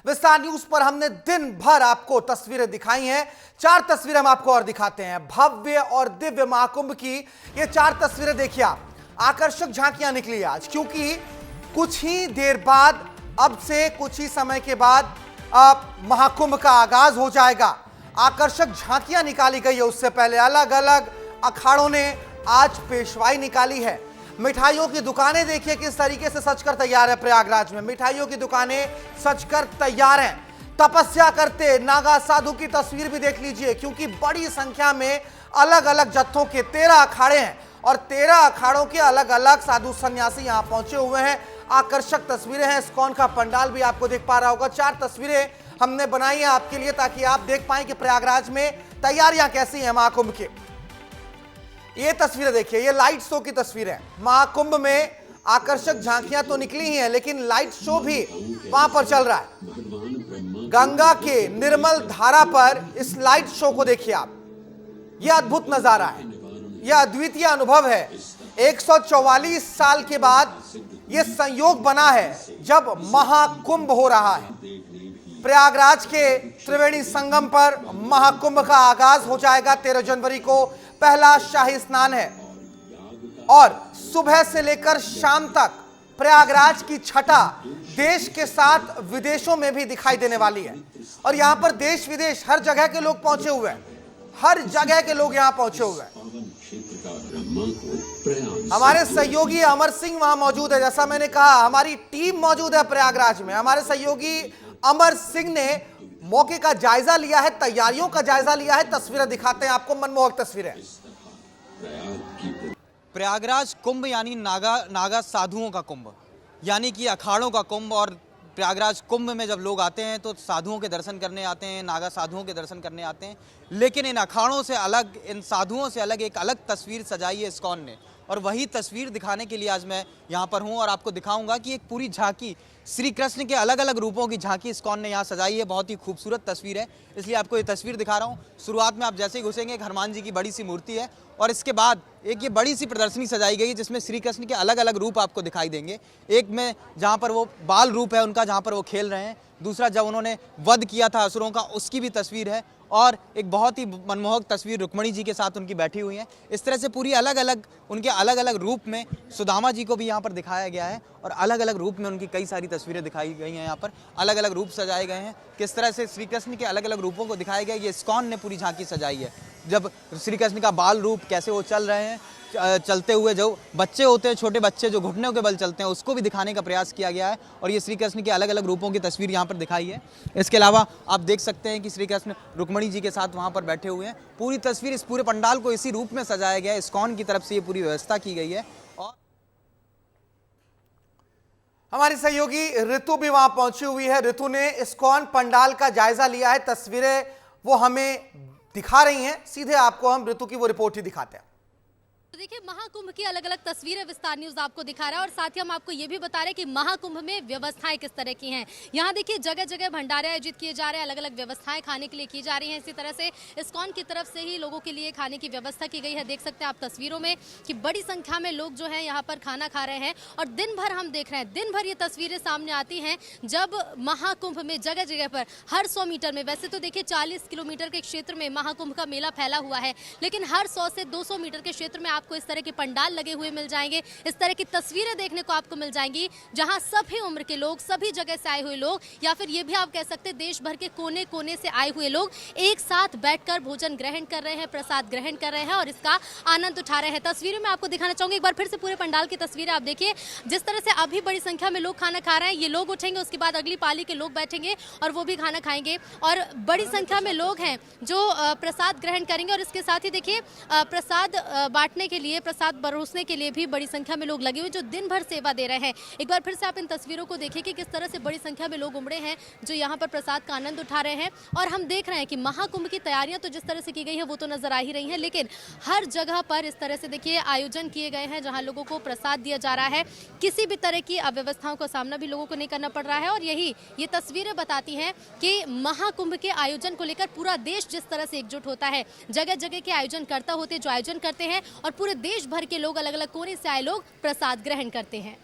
विस्तार न्यूज पर हमने दिन भर आपको तस्वीरें दिखाई हैं। 4 तस्वीरें हम आपको और दिखाते हैं। भव्य और दिव्य महाकुंभ की ये 4 तस्वीरें देखिए आप। आकर्षक झांकियां निकली आज, क्योंकि कुछ ही देर बाद, अब से कुछ ही समय के बाद महाकुंभ का आगाज हो जाएगा। आकर्षक झांकियां निकाली गई है। उससे पहले अलग अलग अखाड़ों ने आज पेशवाई निकाली है। मिठाइयों की दुकानें देखिए किस तरीके से सजकर तैयार है। प्रयागराज में मिठाइयों की दुकानें सजकर तैयार हैं। तपस्या करते नागा साधु की तस्वीर भी देख लीजिए, क्योंकि बड़ी संख्या में अलग अलग जत्थों के 13 अखाड़े हैं और 13 अखाड़ों के अलग अलग साधु सन्यासी यहां पहुंचे हुए हैं। आकर्षक तस्वीरें हैं। इस्कॉन का पंडाल भी आपको देख पा रहा होगा। 4 तस्वीरें हमने बनाई है आपके लिए, ताकि आप देख पाएं कि प्रयागराज में तैयारियां कैसी हैं महाकुंभ की। ये तस्वीरें देखिए, ये लाइट शो की तस्वीरें। महाकुंभ में आकर्षक झांकियां तो निकली ही हैं, लेकिन लाइट शो भी वहां पर चल रहा है। गंगा के निर्मल धारा पर इस लाइट शो को देखिए आप। यह अद्भुत नजारा है, यह अद्वितीय अनुभव है। 144 साल के बाद यह संयोग बना है जब महाकुंभ हो रहा है। प्रयागराज के त्रिवेणी संगम पर महाकुंभ का आगाज हो जाएगा। 13 जनवरी को पहला शाही स्नान है और सुबह से लेकर शाम तक प्रयागराज की छटा देश के साथ विदेशों में भी दिखाई देने वाली है। और यहां पर देश विदेश हर जगह के लोग पहुंचे हुए हैं। हर जगह के लोग यहां पहुंचे हुए हैं। हमारे सहयोगी अमर सिंह वहां मौजूद है। जैसा मैंने कहा, हमारी टीम मौजूद है प्रयागराज में। हमारे सहयोगी अमर सिंह ने मौके का जायजा लिया है, तैयारियों का जायजा लिया है। तस्वीरें दिखाते हैं आपको, मनमोहक तस्वीरें। प्रयागराज कुंभ यानी नागा साधुओं का कुंभ, यानी कि अखाड़ों का कुंभ। और प्रयागराज कुंभ में जब लोग आते हैं तो साधुओं के दर्शन करने आते हैं, नागा साधुओं के दर्शन करने आते हैं। लेकिन इन अखाड़ों से अलग, इन साधुओं से अलग एक अलग तस्वीर सजाई है इस्कॉन ने, और वही तस्वीर दिखाने के लिए आज मैं यहाँ पर हूँ और आपको दिखाऊंगा कि एक पूरी झांकी, श्री कृष्ण के अलग अलग रूपों की झांकी इस्कॉन ने यहाँ सजाई है। बहुत ही खूबसूरत तस्वीर है, इसलिए आपको ये तस्वीर दिखा रहा हूँ। शुरुआत में आप जैसे ही घुसेंगे, एक हनुमान जी की बड़ी सी मूर्ति है और इसके बाद एक ये बड़ी सी प्रदर्शनी सजाई गई है जिसमें श्री कृष्ण के अलग अलग रूप आपको दिखाई देंगे। एक में जहाँ पर वो बाल रूप है उनका, जहाँ पर वो खेल रहे हैं। दूसरा जब उन्होंने वध किया था असुरों का, उसकी भी तस्वीर है। और एक बहुत ही मनमोहक तस्वीर रुक्मणी जी के साथ उनकी बैठी हुई है। इस तरह से पूरी अलग अलग उनके अलग अलग रूप में सुदामा जी को भी यहाँ पर दिखाया गया है और अलग अलग रूप में उनकी कई सारी तस्वीरें दिखाई गई हैं। यहाँ पर अलग अलग रूप सजाए गए हैं। किस तरह से श्री कृष्ण के अलग अलग रूपों को दिखाया गया, ये इस्कॉन ने पूरी झांकी सजाई है। जब श्री कृष्ण का बाल रूप कैसे वो चल रहे हैं, चलते हुए जो बच्चे होते हैं, छोटे बच्चे जो घुटनों के बल चलते हैं, उसको भी दिखाने का प्रयास किया गया है। और ये श्री कृष्ण के अलग अलग रूपों की तस्वीर यहाँ पर दिखाई है। इसके अलावा आप देख सकते हैं कि श्री कृष्ण रुक्मणी जी के साथ वहाँ पर बैठे हुए हैं। पूरी तस्वीर, इस पूरे पंडाल को इसी रूप में सजाया गया है। इस्कॉन की तरफ से ये पूरी व्यवस्था की गई है। और हमारी सहयोगी ऋतु भी वहां पहुंची हुई है। ऋतु ने इस्कॉन पंडाल का जायजा लिया है। तस्वीरें वो हमें दिखा रही हैं। सीधे आपको हम ऋतु की वो रिपोर्ट ही दिखाते हैं। तो देखिए, महाकुंभ की अलग अलग तस्वीरें विस्तार न्यूज आपको दिखा रहा है और साथ ही हम आपको ये भी बता रहे हैं कि महाकुंभ में व्यवस्थाएं किस तरह की हैं। यहाँ देखिए, जगह जगह भंडारे आयोजित किए जा रहे हैं, अलग अलग व्यवस्थाएं खाने के लिए की जा रही हैं। इसी तरह से इस्कॉन की तरफ से ही लोगों के लिए खाने की व्यवस्था की गई है। देख सकते हैं आप तस्वीरों में कि बड़ी संख्या में लोग जो है यहाँ पर खाना खा रहे हैं। और दिन भर हम देख रहे हैं, दिन भर ये तस्वीरें सामने आती हैं जब महाकुंभ में जगह जगह पर हर 100 मीटर में, वैसे तो देखिए 40 किलोमीटर के क्षेत्र में महाकुंभ का मेला फैला हुआ है, लेकिन हर 100 से 200 मीटर के क्षेत्र में आपको इस तरह के पंडाल लगे हुए मिल जाएंगे। इस तरह की तस्वीरें देखने को आपको मिल जाएंगी, जहां सभी उम्र के लोग, सभी जगह से आए हुए लोग, या फिर ये भी आप कह सकते हैं देश भर के कोने कोने से आए हुए लोग एक साथ बैठकर भोजन ग्रहण कर रहे हैं, प्रसाद ग्रहण कर रहे हैं और इसका आनंद उठा रहे हैं। तस्वीरों में आपको दिखाना चाहूंगी एक बार फिर से पूरे पंडाल की तस्वीरें आप देखिए। जिस तरह से अभी बड़ी संख्या में लोग खाना खा रहे हैं, ये लोग उठेंगे, उसके बाद अगली पाली के लोग बैठेंगे और वो भी खाना खाएंगे। और बड़ी संख्या में लोग हैं जो प्रसाद ग्रहण करेंगे। और इसके साथ ही देखिए, प्रसाद बांटने के लिए, प्रसाद परोसने के लिए भी बड़ी संख्या में लोग लगे हुए जो दिन भर सेवा दे रहे हैं। एक बार फिर से आप इन तस्वीरों को देखिए कि किस तरह से बड़ी संख्या में लोग उमड़े हैं जो यहाँ पर प्रसाद का आनंद उठा रहे हैं। और हम देख रहे हैं कि महाकुंभ की तैयारियां तो जिस तरह से की गई है वो तो नजर आ ही रही हैं, लेकिन हर जगह पर इस तरह से देखिए आयोजन किए गए हैं जहाँ लोगों को प्रसाद दिया जा रहा है। किसी भी तरह की अव्यवस्थाओं का सामना भी लोगों को नहीं करना पड़ रहा है। और यही ये तस्वीरें बताती हैं कि महाकुंभ के आयोजन को लेकर पूरा देश जिस तरह से एकजुट होता है, जगह जगह के आयोजनकर्ता होते हैं जो आयोजन करते हैं और पूरे देश भर के लोग, अलग अलग कोने से आए लोग प्रसाद ग्रहण करते हैं।